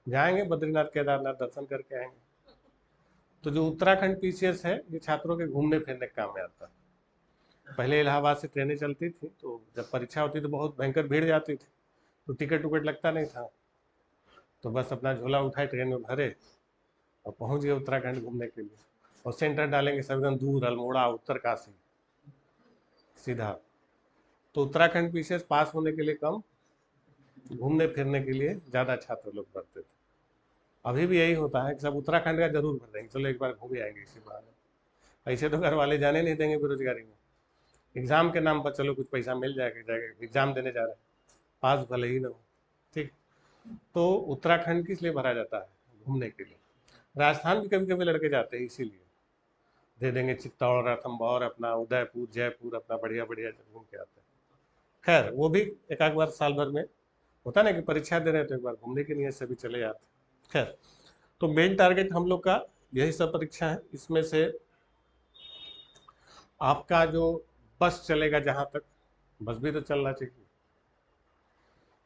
जाएंगे बद्रीनाथ केदारनाथ दर्शन करके आएंगे। तो जो उत्तराखंड पीसीएस है, ये छात्रों के घूमने फिरने के काम में आता है। पहले इलाहाबाद से ट्रेनें चलती थी, तो जब परीक्षा होती तो बहुत भयंकर भीड़ जाती थी, तो टिकट उकट लगता नहीं था, तो बस अपना झोला उठाए, ट्रेन में भरे और पहुंच गए उत्तराखंड घूमने के लिए। और सेंटर डालेंगे सब एकदम दूर, अल्मोड़ा, उत्तरकाशी, सीधा। तो उत्तराखंड पीसीएस पास होने के लिए कम, घूमने फिरने के लिए ज़्यादा छात्र लोग पढ़ते थे। अभी भी यही होता है कि सब उत्तराखंड का जरूर भर देंगे, चलो एक बार घूम आएंगे इसी बहाने। ऐसे तो घर वाले जाने नहीं देंगे बेरोजगारी में। एग्जाम के नाम पर चलो कुछ पैसा मिल जाएगा, जाएगा एग्जाम देने जा रहे हैं, पास भले ही ना हो। ठीक। तो उत्तराखंड किस लिए भरा जाता है? घूमने के लिए। राजस्थान भी कभी कभी लड़के जाते हैं, इसीलिए दे देंगे चित्तौड़, रणथंभौर, अपना उदयपुर, जयपुर, अपना बढ़िया बढ़िया घूम के आते हैं। खैर वो भी एक आध बार साल भर में होता है ना कि परीक्षा दे रहे हैं तो एक बार घूमने की नीयत से भी चले जाते हैं। खैर, तो मेन टारगेट हम लोग का यही सब परीक्षा है। इसमें से आपका जो बस चलेगा जहां तक, बस भी तो चलना चाहिए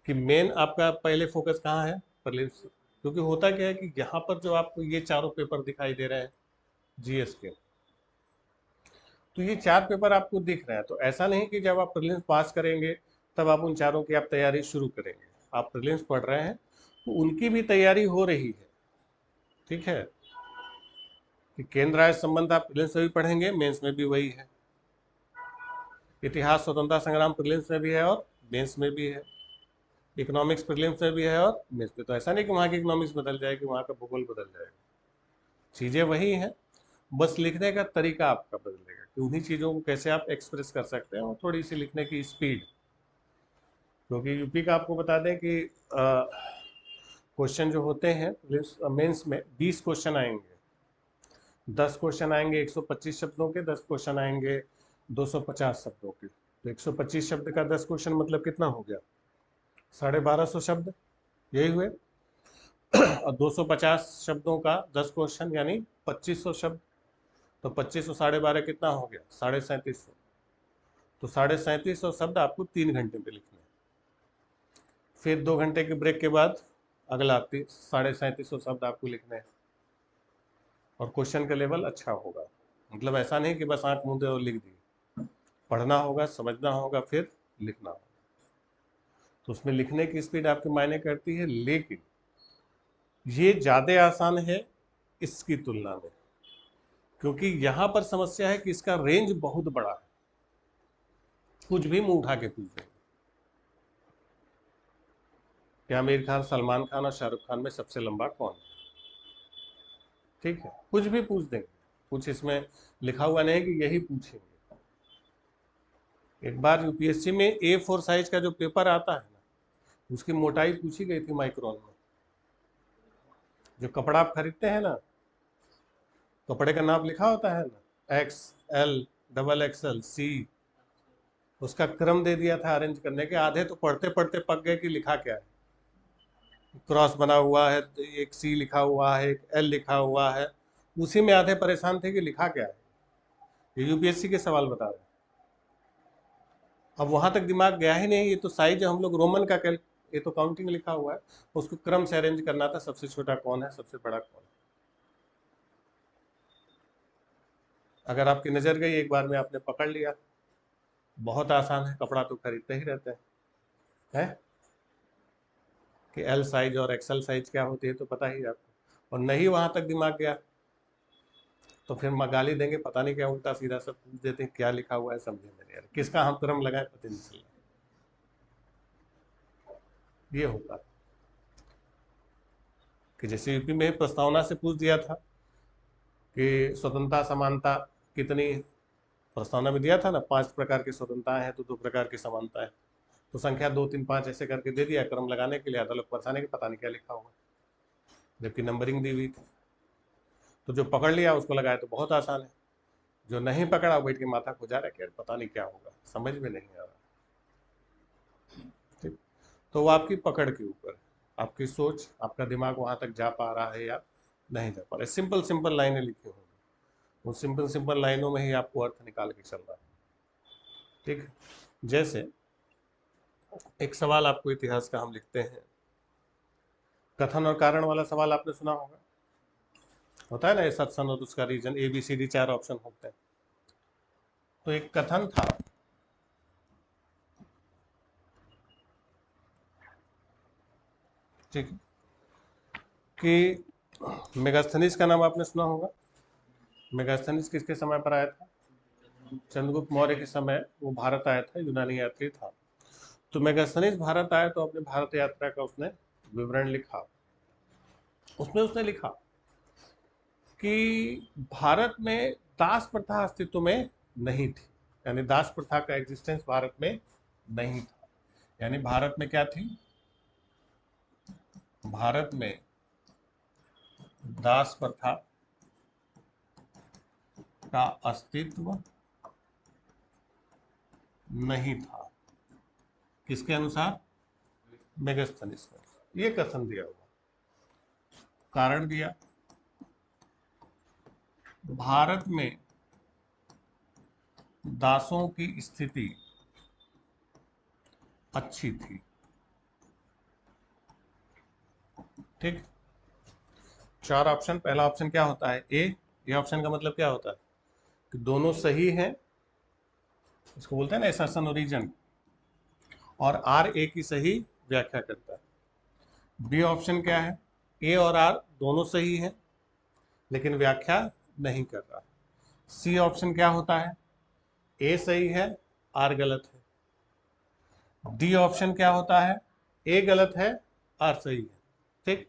कि मेन आपका पहले फोकस कहाँ है? प्रीलिम्स। क्योंकि होता क्या है कि यहाँ पर जो आपको ये चारों पेपर दिखाई दे रहे हैं जीएस के, तो ये चार पेपर आपको दिख रहे हैं, तो ऐसा नहीं कि जब आप प्रीलिम्स पास करेंगे तब आप उन चारों की आप तैयारी शुरू करेंगे। आप प्रीलिम्स पढ़ रहे हैं तो उनकी भी तैयारी हो रही है। ठीक है, कि केंद्र राज्य संबंध आप प्रीलिम्स में भी पढ़ेंगे, मेंस में भी वही है। इतिहास स्वतंत्रता संग्राम प्रीलिम्स में भी है और मेंस में भी है। इकोनॉमिक्स प्रीलिम्स में भी है और मेंस में। तो ऐसा नहीं कि वहाँ की इकोनॉमिक्स बदल जाएगी, वहाँ का भूगोल बदल जाएगा, चीज़ें वही हैं, बस लिखने का तरीका आपका बदलेगा कि उन्हीं चीज़ों को कैसे आप एक्सप्रेस कर सकते हैं, और थोड़ी सी लिखने की स्पीड। क्योंकि यूपी का आपको बता दें कि क्वेश्चन जो होते हैं मेंस में 20 क्वेश्चन आएंगे, 10 क्वेश्चन आएंगे 125 शब्दों के, 10 क्वेश्चन आएंगे 250 शब्दों के। तो 125 शब्द का 10 क्वेश्चन मतलब कितना हो गया? 1250 शब्द, यही हुए। और 250 शब्दों का 10 क्वेश्चन यानी 2500 शब्द। तो 2500 12.5 कितना हो गया? 3750। तो 3750 शब्द आपको 3 घंटे में लिखने हैं। फिर 2 घंटे के ब्रेक के बाद अगला 3750 शब्द आपको लिखने हैं, और क्वेश्चन का लेवल अच्छा होगा। मतलब ऐसा नहीं कि बस आंख मूंदे और लिख दिए, पढ़ना होगा, समझना होगा, फिर लिखना होगा। तो उसमें लिखने की स्पीड आपकी मायने करती है, लेकिन ये ज़्यादा आसान है इसकी तुलना में, क्योंकि यहाँ पर समस्या है कि इसका रेंज बहुत बड़ा है, कुछ भी मुंह उठा के पूछ देंगे। क्या आमिर खान, सलमान खान और शाहरुख खान में सबसे लंबा कौन है? ठीक है, कुछ भी पूछ देंगे, कुछ इसमें लिखा हुआ नहीं कि यही पूछेंगे। एक बार यूपीएससी में A4 साइज का जो पेपर आता है ना, उसकी मोटाई पूछी गई थी माइक्रोन में। जो कपड़ा आप खरीदते हैं ना, कपड़े का नाप लिखा होता है ना, XL, XXL, C, उसका क्रम दे दिया था अरेंज करने के। आधे तो पढ़ते पढ़ते पक गए कि लिखा क्या है। क्रॉस बना हुआ है, एक C लिखा हुआ है, एक L लिखा हुआ है, उसी में आधे परेशान थे कि लिखा क्या है। ये यूपीएससी के सवाल बता रहे हैं। अब वहां तक दिमाग गया ही नहीं, ये तो साइज हम लोग रोमन का ये तो काउंटिंग लिखा हुआ है, उसको क्रम से अरेंज करना था, सबसे छोटा कौन है, सबसे बड़ा कौन है। अगर आपकी नजर गई, एक बार में आपने पकड़ लिया, बहुत आसान है, कपड़ा तो खरीदते ही रहते हैं, है? कि L साइज और XL साइज क्या होती है तो पता ही आपको। और नहीं वहां तक दिमाग गया तो फिर गाली देंगे, पता नहीं क्या उल्टा सीधा सब पूछ देते हैं, क्या लिखा हुआ है समझे में नहीं आ रहा, किसका हम क्रम लगाए पता नहीं चला। ये होता है कि जैसे यूपी में प्रस्तावना से पूछ दिया था कि स्वतंत्रता समानता कितनी, प्रस्तावना में दिया था ना, 5 प्रकार की स्वतंत्रताएं हैं तो 2 प्रकार की समानता है। तो संख्या 2 3 5 ऐसे करके दे दिया क्रम लगाने के लिए, आधा लोग परेशान है कि पता नहीं क्या लिखा हुआ, जबकि नंबरिंग दी हुई थी। तो जो पकड़ लिया उसको लगाया तो बहुत आसान है, जो नहीं पकड़ा बैठ के माथा खुजा रहा है कि पता नहीं क्या होगा, समझ में नहीं आ रहा। ठीक। तो वो आपकी पकड़ के ऊपर है, आपकी सोच, आपका दिमाग वहां तक जा पा रहा है या नहीं जा पा रहा है। सिंपल सिंपल लाइनें लिखी होंगी, वो सिंपल सिंपल लाइनों में ही आपको अर्थ निकाल के चल रहा है। ठीक है, जैसे एक सवाल आपको इतिहास का हम लिखते हैं, कथन और कारण वाला सवाल आपने सुना होगा, होता है ना, ये सत्सन और उसका रीजन, ABCD 4 ऑप्शन होते हैं। तो एक कथन था ठीक, कि मेगास्थनीज का नाम आपने सुना होगा। मेगास्थनीज किसके समय पर आया था? चंद्रगुप्त मौर्य के समय वो भारत आया था, यूनानी यात्री था। तो मेगास्थनीज भारत आया तो अपने भारत यात्रा का उसने विवरण लिखा। उसमें उसने लिखा कि भारत में दास प्रथा अस्तित्व में नहीं थी, यानी दास प्रथा का एग्जिस्टेंस भारत में नहीं था। यानी भारत में क्या थी? भारत में दास प्रथा का अस्तित्व नहीं था। किसके अनुसार? मेगास्थनीज का। ये कथन दिया हुआ, कारण दिया भारत में दासों की स्थिति अच्छी थी। ठीक, 4 ऑप्शन। पहला ऑप्शन क्या होता है? ए। ये ऑप्शन का मतलब क्या होता है कि दोनों सही हैं, इसको बोलते हैं ना असर्शन ओरिजिन, और आर ए की सही व्याख्या करता है। बी ऑप्शन क्या है? ए और आर दोनों सही हैं लेकिन व्याख्या नहीं कर रहा। सी ऑप्शन क्या होता है? ए सही है, आर गलत है। डी ऑप्शन क्या होता है? ए गलत है, आर सही है। ठीक,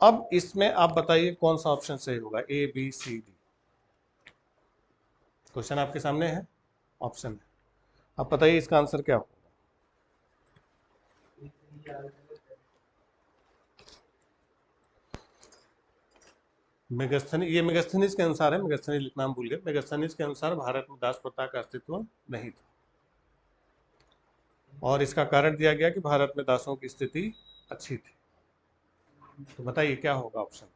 अब इसमें आप बताइए कौन सा ऑप्शन सही होगा? ए, बी, सी, डी। क्वेश्चन आपके सामने है, ऑप्शन है, आप बताइए इसका आंसर क्या होगा? मेगास्थनी, ये मेगास्थनीज के अनुसार है, मेगास्थनीज लिखना हम भूल गए। मेगास्थनीज के अनुसार भारत में दास प्रथा का अस्तित्व नहीं था, और इसका कारण दिया गया कि भारत में दासों की स्थिति अच्छी थी। तो बताइए क्या होगा ऑप्शन?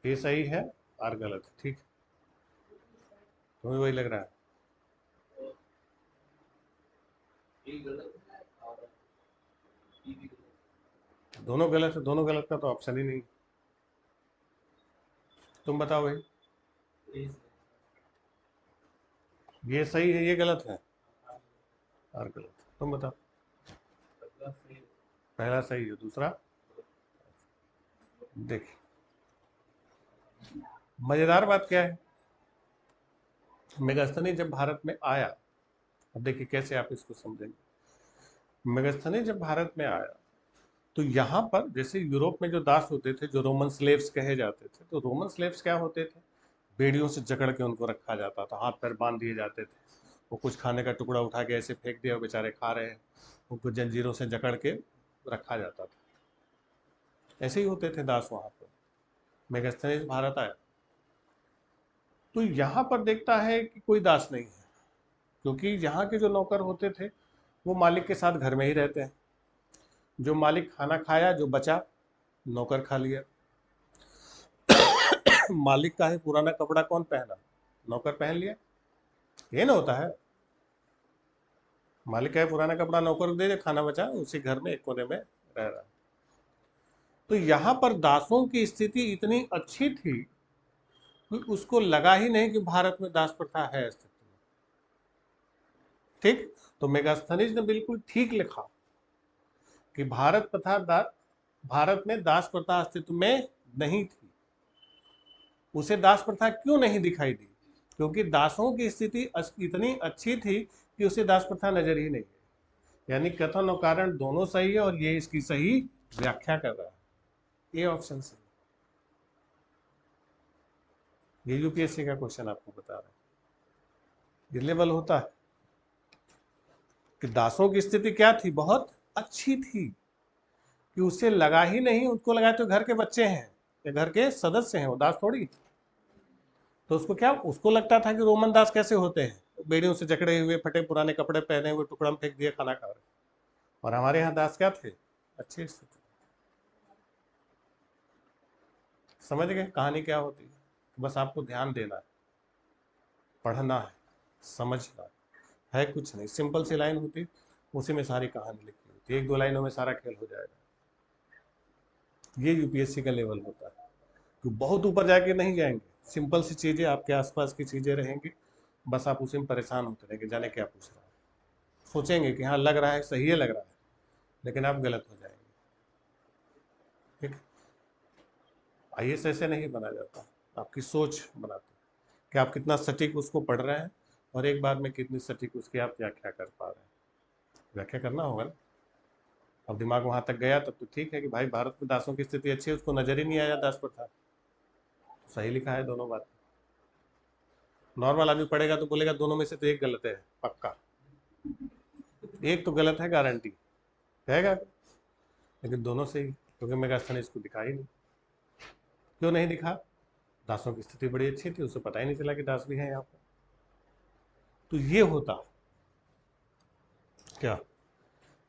ए सही है, आर गलत है। ठीक, तुम्हें वही लग रहा है? दोनों गलत है, दोनों गलत का तो ऑप्शन ही नहीं। तुम बताओ भाई। ये सही है, ये गलत है, आर गलत है। तुम बताओ। पहला सही है, दूसरा? देखिए, मजेदार बात क्या है, मेगास्थनी जब भारत में आया, अब देखिए कैसे आप इसको समझेंगे। मेगास्थनी जब भारत में आया तो यहाँ पर जैसे यूरोप में जो दास होते थे, जो रोमन स्लेव्स कहे जाते थे, तो रोमन स्लेव्स क्या होते थे? बेड़ियों से जकड़ के उनको रखा जाता था, हाथ पैर बांध दिए जाते थे। वो कुछ खाने का टुकड़ा उठा के ऐसे फेंक दिया, बेचारे खा रहे हैं, उनको जंजीरों से जकड़ के रखा जाता था। ऐसे ही होते थे दास वहाँ पर। मेगास्थनीज भारत आया तो यहाँ पर देखता है कि कोई दास नहीं है, क्योंकि यहाँ के जो नौकर होते थे वो मालिक के साथ घर में ही रहते हैं। जो मालिक खाना खाया, जो बचा नौकर खा लिया। मालिक का है पुराना कपड़ा कौन पहना? नौकर पहन लिया। ये ना होता है, मालिक का है पुराना कपड़ा नौकर को दे दे, खाना बचा, उसी घर में एक कोने में रह रहा। तो यहाँ पर दासों की स्थिति इतनी अच्छी थी कि उसको लगा ही नहीं कि भारत में दास प्रथा है अस्तित्व में। ठीक, तो मेगास्थनीज ने बिल्कुल ठीक लिखा कि भारत में दास प्रथा अस्तित्व में नहीं थी। उसे दास प्रथा क्यों नहीं दिखाई दी? क्योंकि दासों की स्थिति इतनी अच्छी थी कि उसे दास प्रथा नजर ही नहीं आई। यानी कथन और कारण दोनों सही है, और ये इसकी सही व्याख्या कर रहा है। ये ऑप्शन सही। ये यूपीएससी का क्वेश्चन आपको बता रहा है। ये लेवल होता है कि दासों की स्थिति क्या थी? बहुत अच्छी थी, कि उसे लगा ही नहीं, उसको लगा तो घर के बच्चे हैं या घर के सदस्य हैं, वो दास थोड़ी। तो उसको क्या, उसको लगता था कि रोमन दास कैसे होते हैं, बेड़ियों से जकड़े हुए, फटे पुराने कपड़े पहने हुए, टुकड़ा में फेंक दिए, खाना खा रहे। और हमारे यहाँ दास क्या थे? अच्छे स्थिति। समझ गए कहानी क्या होती है? बस आपको ध्यान देना है, पढ़ना है, समझना है कुछ नहीं। सिंपल सी लाइन होती, उसी में सारी कहानी लिखी होती है, 1-2 लाइनों में सारा खेल हो जाएगा। ये यूपीएससी का लेवल होता है, तो बहुत ऊपर जाके नहीं जाएंगे, सिंपल सी चीजें आपके आसपास की चीजें रहेंगी, बस आप उसी में परेशान होते रहेंगे, जाने क्या पूछ रहा है। सोचेंगे कि हाँ लग रहा है, सही है लग रहा है, लेकिन आप गलत हो जाएंगे। ठीक, आईएएस ऐसे नहीं बना जाता, आपकी सोच बनाती है कि आप कितना सटीक उसको पढ़ रहे हैं, और एक बार में कितनी सटीक उसकी आप व्याख्या कर पा रहे हैं, व्याख्या करना होगा ना। अब दिमाग वहां तक गया तब तो ठीक है कि भाई भारत में दासों की स्थिति अच्छी है, उसको नजर ही नहीं आया दास प्रथा, सही लिखा है दोनों बात। नॉर्मल आदमी पढ़ेगा तो बोलेगा दोनों में से तो एक गलत है पक्का, एक तो गलत है गारंटी कहेगा, लेकिन दोनों सही, क्योंकि मेगास्थन इसको दिखा ही नहीं। क्यों नहीं दिखा? दासों की स्थिति बड़ी अच्छी थी, उसे पता ही नहीं चला कि दास भी है यहाँ पर। तो ये होता क्या,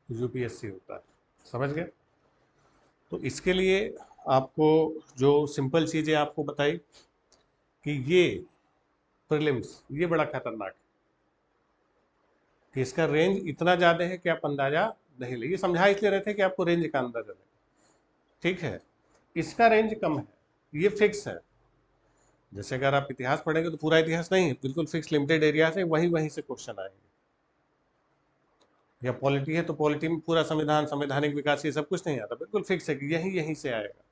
यूपीएससी होता है, समझ गए। तो इसके लिए आपको जो सिंपल चीजें आपको बताई कि ये प्रीलिम्स ये बड़ा खतरनाक है कि इसका रेंज इतना ज्यादा है कि आप अंदाजा नहीं ले, ये समझा इसलिए रहे थे कि आपको रेंज का अंदाजा लगे, ठीक है। इसका रेंज कम है, ये फिक्स है। जैसे अगर आप इतिहास पढ़ेंगे तो पूरा इतिहास नहीं है, बिल्कुल फिक्स लिमिटेड एरिया से वहीं वहीं से क्वेश्चन आएंगे। या पॉलिटी है तो पॉलिटी में पूरा संविधान, संवैधानिक विकास, ये सब कुछ नहीं आता, बिल्कुल फिक्स है कि यहीं यहीं से आएगा।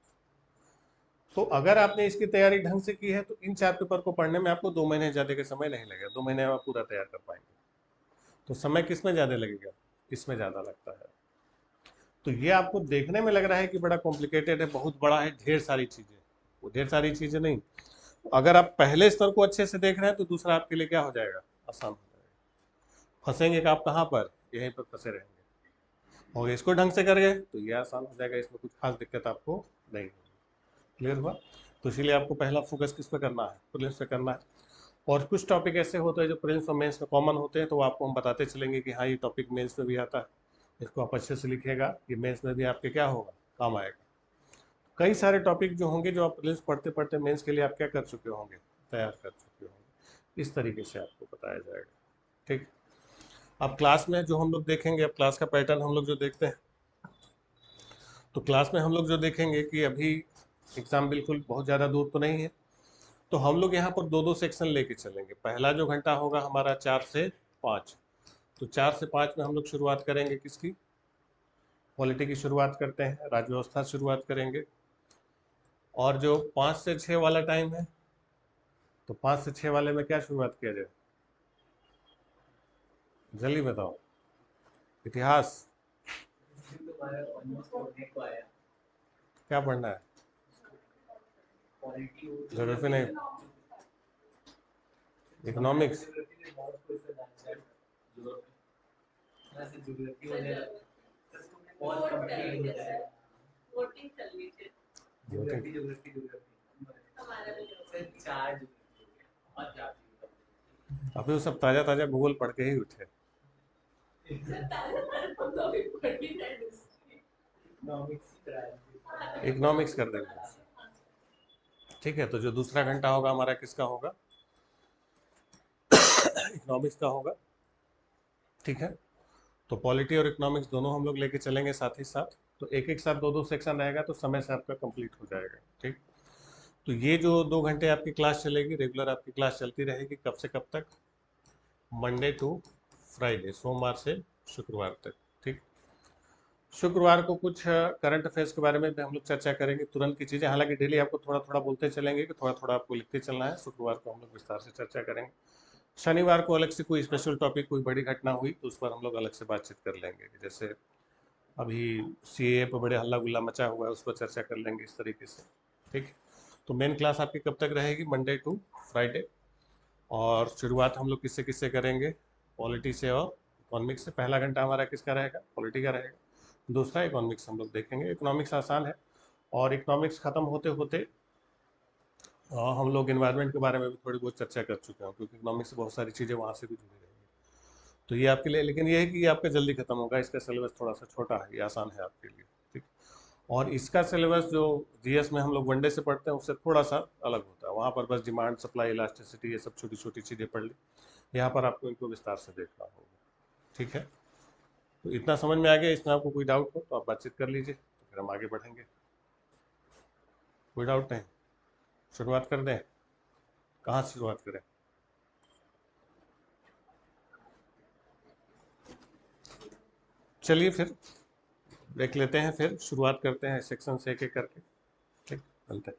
तो अगर आपने इसकी तैयारी ढंग से की है तो इन 4 पेपर को पढ़ने में आपको 2 महीने ज़्यादा का समय नहीं लगेगा, 2 महीने में आप पूरा तैयार कर पाएंगे। तो समय किस में ज़्यादा लगेगा, इसमें ज़्यादा लगता है। तो ये आपको देखने में लग रहा है कि बड़ा कॉम्प्लिकेटेड है, बहुत बड़ा है, ढेर सारी चीज़ें, वो ढेर सारी चीज़ें नहीं। अगर आप पहले स्तर को अच्छे से देख रहे हैं तो दूसरा आपके लिए क्या हो जाएगा, आसान हो जाएगा। फंसेंगे कि आप कहाँ पर, यहीं पर फंसे रहेंगे। और इसको ढंग से कर गए तो ये आसान हो जाएगा, इसमें कुछ खास दिक्कत आपको नहीं होगी। क्लियर हुआ? तो इसीलिए आपको पहला फोकस किस पे करना है, प्रीलिम्स पे करना है। और कुछ टॉपिक ऐसे होते हैं जो प्रीलिम्स और मेंस में कॉमन होते हैं, तो वो आपको हम बताते चलेंगे कि हाँ ये टॉपिक मेंस में भी आता है, इसको आप अच्छे से लिखिएगा, ये मेंस में भी आपके क्या होगा, काम आएगा। कई सारे टॉपिक जो होंगे जो आप प्रीलिम्स पढ़ते पढ़ते मेंस के लिए आप क्या कर चुके होंगे, तैयार कर चुके होंगे, इस तरीके से आपको बताया जाएगा। ठीक, अब क्लास में जो हम लोग देखेंगे, अब क्लास का पैटर्न हम लोग जो देखते हैं, तो क्लास में हम लोग जो देखेंगे कि अभी एग्ज़ाम बिल्कुल बहुत ज़्यादा दूर तो नहीं है, तो हम लोग यहाँ पर 2-2 सेक्शन लेके चलेंगे। पहला जो घंटा होगा हमारा 4 से 5, तो 4 से 5 में हम लोग शुरुआत करेंगे किसकी, पॉलिटी की शुरुआत करते हैं, राज्य व्यवस्था शुरुआत करेंगे। और जो 5 से 6 वाला टाइम है, तो 5 से 6 वाले में क्या शुरुआत किया जाए, जल्दी बताओ। इतिहास क्या पढ़ना है, ज्योग्राफी नहीं, इकोनॉमिक्स, अभी वो सब ताजा ताजा भूगोल पढ़ के ही उठे। इकोनॉमिक्स कर देंगे, ठीक है। तो जो दूसरा घंटा होगा हमारा किसका होगा, इकोनॉमिक्स का होगा, ठीक है। तो पॉलिटी और इकोनॉमिक्स दोनों हम लोग लेके चलेंगे साथ ही साथ, तो एक एक साथ 2-2 सेक्शन रहेगा तो समय से आपका कंप्लीट हो जाएगा, ठीक। तो ये जो 2 घंटे आपकी क्लास चलेगी, रेगुलर आपकी क्लास चलती रहेगी, कब से कब तक, मंडे टू फ्राइडे, सोमवार से शुक्रवार तक, ठीक। शुक्रवार को कुछ करंट अफेयर्स के बारे में भी हम लोग चर्चा करेंगे, तुरंत की चीज़ें, हालांकि डेली आपको थोड़ा थोड़ा बोलते चलेंगे कि थोड़ा थोड़ा आपको लिखते चलना है। शुक्रवार को हम लोग विस्तार से चर्चा करेंगे। शनिवार को अलग से कोई स्पेशल टॉपिक, कोई बड़ी घटना हुई तो उस पर हम लोग अलग से बातचीत कर लेंगे, जैसे अभी सीएए पर बड़े हल्ला गुल्ला मचा हुआ है, उस पर चर्चा कर लेंगे इस तरीके से, ठीक। तो मेन क्लास आपकी कब तक रहेगी, मंडे टू फ्राइडे। और शुरुआत हम लोग किससे किससे करेंगे, पॉलिटी से और इकोनॉमिक्स से। पहला घंटा हमारा किसका रहेगा, पॉलिटी का रहेगा, दूसरा इकोनॉमिक्स हम लोग देखेंगे। इकोनॉमिक्स आसान है, और इकोनॉमिक्स खत्म होते होते हम लोग इन्वायरमेंट के बारे में भी थोड़ी बहुत चर्चा कर चुके हैं, क्योंकि इकोनॉमिक्स से बहुत सारी चीज़ें वहाँ से भी जुड़ी रहेंगी। तो ये आपके लिए, लेकिन ये है कि ये आपका जल्दी खत्म होगा, इसका सिलेबस थोड़ा सा छोटा है, ये आसान है आपके लिए, ठीक। और इसका सिलेबस जो जीएस में हम लोग वनडे से पढ़ते हैं उससे थोड़ा सा अलग होता है, वहाँ पर बस डिमांड, सप्लाई, इलास्टिसिटी, ये सब छोटी छोटी चीज़ें पढ़ ली। यहाँ पर आपको इनको विस्तार से देखना होगा, ठीक है। तो इतना समझ में आ गया, इसमें आपको कोई डाउट हो तो आप बातचीत कर लीजिए, तो फिर हम आगे बढ़ेंगे। कोई डाउट नहीं, शुरुआत कर दें, कहाँ से शुरुआत करें, चलिए फिर देख लेते हैं, फिर शुरुआत करते हैं सेक्शन से एक एक करके, ठीक, चलते हैं।